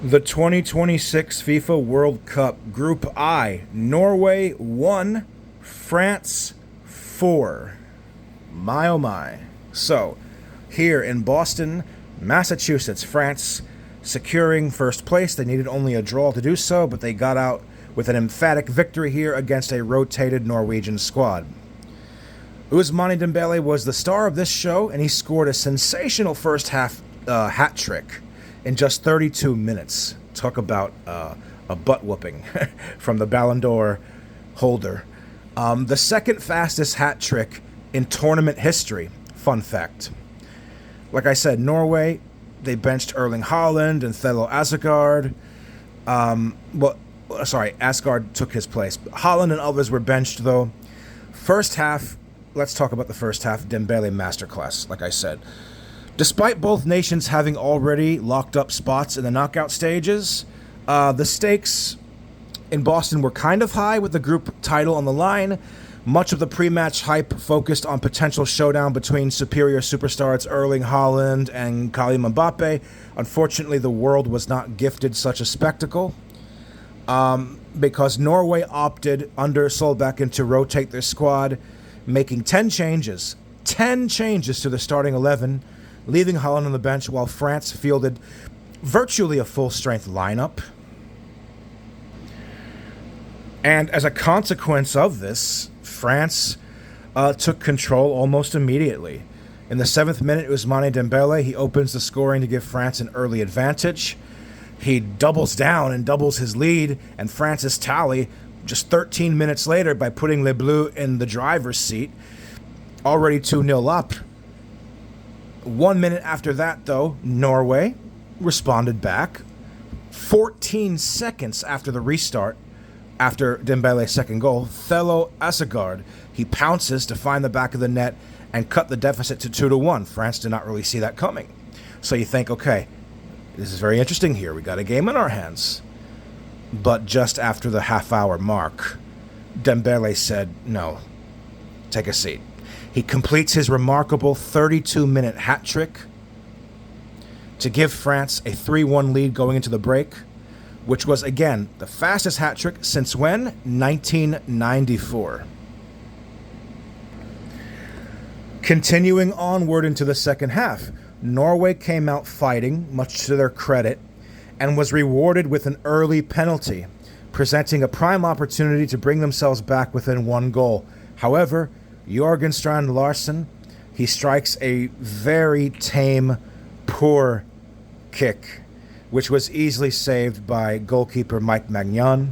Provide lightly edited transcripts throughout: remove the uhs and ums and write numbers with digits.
The 2026 FIFA World Cup Group I, Norway 1, France 4. My oh my. So, here in Boston, Massachusetts, France, securing first place. They needed only a draw to do so, but they got out with an emphatic victory here against a rotated Norwegian squad. Ousmane Dembele was the star of this show, and he scored a sensational first half hat trick in just 32 minutes. Talk about a butt whooping from the Ballon d'Or holder. The second fastest hat trick in tournament history. Fun fact. Like I said, Norway, they benched Erling Haaland and Thelo Asgard. Asgard took his place. Haaland and others were benched, though. First half, let's talk about the first half. Dembele masterclass, like I said. Despite both nations having already locked up spots in the knockout stages, the stakes in Boston were kind of high with the group title on the line. Much of the pre-match hype focused on potential showdown between superior superstars Erling Haaland and Kylian Mbappe. Unfortunately, the world was not gifted such a spectacle because Norway opted under Solbakken to rotate their squad, making 10 changes to the starting 11, leaving Haaland on the bench while France fielded virtually a full-strength lineup. And as a consequence of this, France took control almost immediately. In the 7th minute, Ousmane Dembele, he opens the scoring to give France an early advantage. He doubles down and doubles his lead, and France's tally just 13 minutes later by putting Les Bleus in the driver's seat, already 2-0 up. 1 minute after that, though, Norway responded back. 14 seconds after the restart, after Dembele's second goal, Thelo Asgard, he pounces to find the back of the net and cut the deficit to 2-1. France did not really see that coming. So you think, okay, this is very interesting here. We got a game in our hands. But just after the half-hour mark, Dembele said, no, take a seat. He completes his remarkable 32-minute hat trick to give France a 3-1 lead going into the break, which was, again, the fastest hat trick since when? 1994. Continuing onward into the second half, Norway came out fighting, much to their credit, and was rewarded with an early penalty, presenting a prime opportunity to bring themselves back within one goal. However, Jorgen Strand Larsen, he strikes a very tame, poor kick, which was easily saved by goalkeeper Mike Maignan.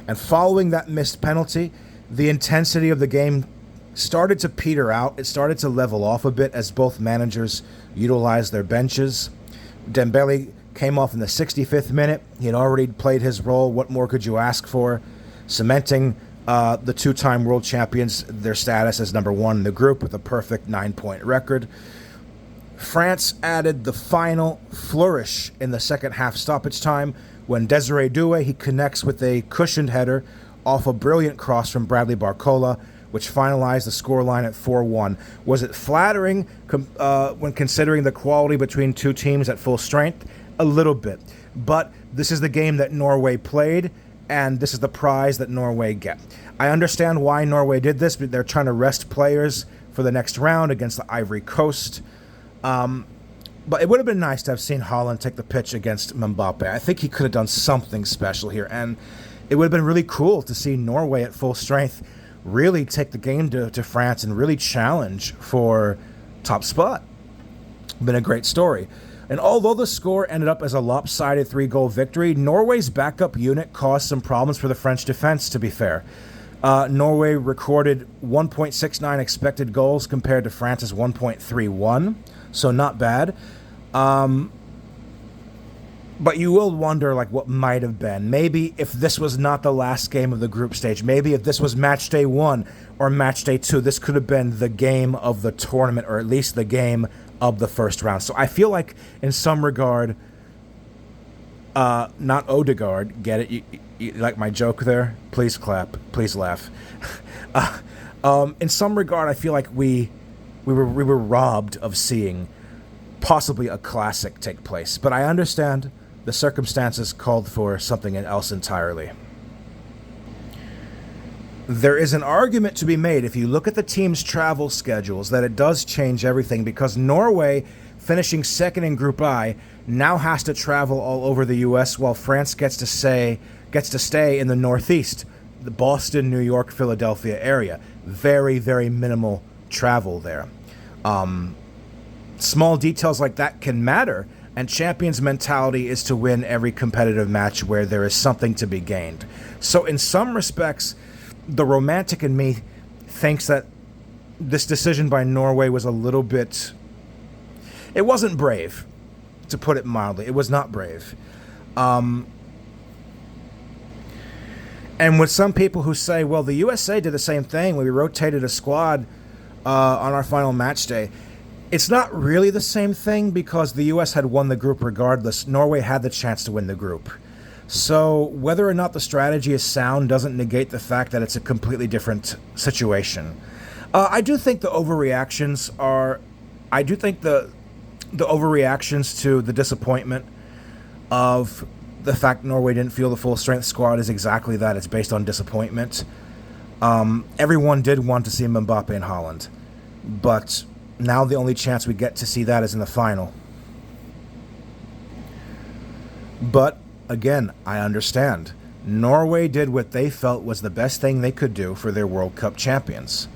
And following that missed penalty, the intensity of the game started to peter out. It started to level off a bit as both managers utilized their benches. Dembele came off in the 65th minute. He had already played his role. What more could you ask for? Cementing the two-time world champions, their status as number one in the group with a perfect 9-point record. France added the final flourish in the second half stoppage time when Desiree Doué, he connects with a cushioned header off a brilliant cross from Bradley Barcola, which finalized the scoreline at 4-1. Was it flattering when considering the quality between two teams at full strength? A little bit. But this is the game that Norway played, and this is the prize that Norway get. I understand why Norway did this, but they're trying to rest players for the next round against the Ivory Coast. But it would have been nice to have seen Haaland take the pitch against Mbappe. I think he could have done something special here, and it would have been really cool to see Norway at full strength really take the game to France and really challenge for top spot. Been a great story. And although the score ended up as a lopsided 3-goal victory, Norway's backup unit caused some problems for the French defense, to be fair. Norway recorded 1.69 expected goals compared to France's 1.31, so not bad. But you will wonder, like, what might have been. Maybe if this was not the last game of the group stage, maybe if this was match day 1 or match day 2, this could have been the game of the tournament, or at least the game of the first round. So I feel like, in some regard, not Odegaard, get it? You like my joke there? Please clap. Please laugh. In some regard, I feel like we were robbed of seeing possibly a classic take place. But I understand the circumstances called for something else entirely. There is an argument to be made if you look at the team's travel schedules that it does change everything, because Norway, finishing second in Group I, now has to travel all over the U.S. while France gets to stay in the Northeast, the Boston, New York, Philadelphia area. Very, very minimal travel there. Small details like that can matter, and champions' mentality is to win every competitive match where there is something to be gained. So in some respects, the romantic in me thinks that this decision by Norway was a little bit... It wasn't brave, to put it mildly. It was not brave. And with some people who say, well, the USA did the same thing. We rotated a squad on our final match day. It's not really the same thing, because the U.S. had won the group regardless. Norway had the chance to win the group. So whether or not the strategy is sound doesn't negate the fact that it's a completely different situation. I do think the overreactions are... I do think the overreactions to the disappointment of the fact Norway didn't field the full-strength squad is exactly that. It's based on disappointment. Everyone did want to see Mbappe in Holland, but now the only chance we get to see that is in the final. But again, I understand. Norway did what they felt was the best thing they could do for their World Cup champions,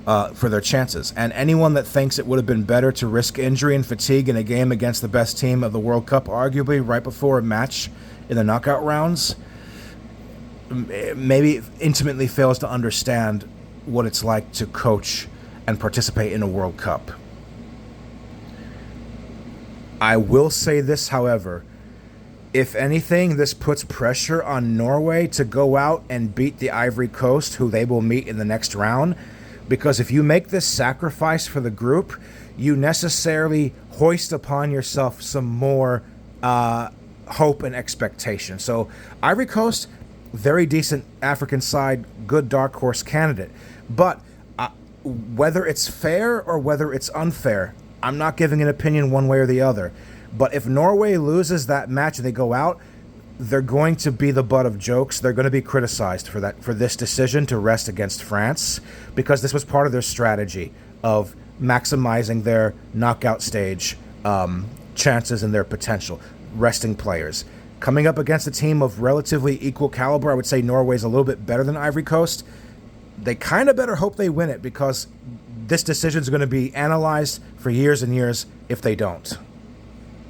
for their chances. And anyone that thinks it would have been better to risk injury and fatigue in a game against the best team of the World Cup, arguably right before a match in the knockout rounds, maybe intimately fails to understand what it's like to coach and participate in a World Cup. I will say this, however. If anything, this puts pressure on Norway to go out and beat the Ivory Coast, who they will meet in the next round. Because if you make this sacrifice for the group, you necessarily hoist upon yourself some more hope and expectation. So Ivory Coast, very decent African side, good dark horse candidate. But whether it's fair or whether it's unfair, I'm not giving an opinion one way or the other. But if Norway loses that match and they go out, they're going to be the butt of jokes. They're going to be criticized for this decision to rest against France, because this was part of their strategy of maximizing their knockout stage chances and their potential, resting players. Coming up against a team of relatively equal caliber, I would say Norway's a little bit better than Ivory Coast. They kind of better hope they win it, because this decision is going to be analyzed for years and years if they don't.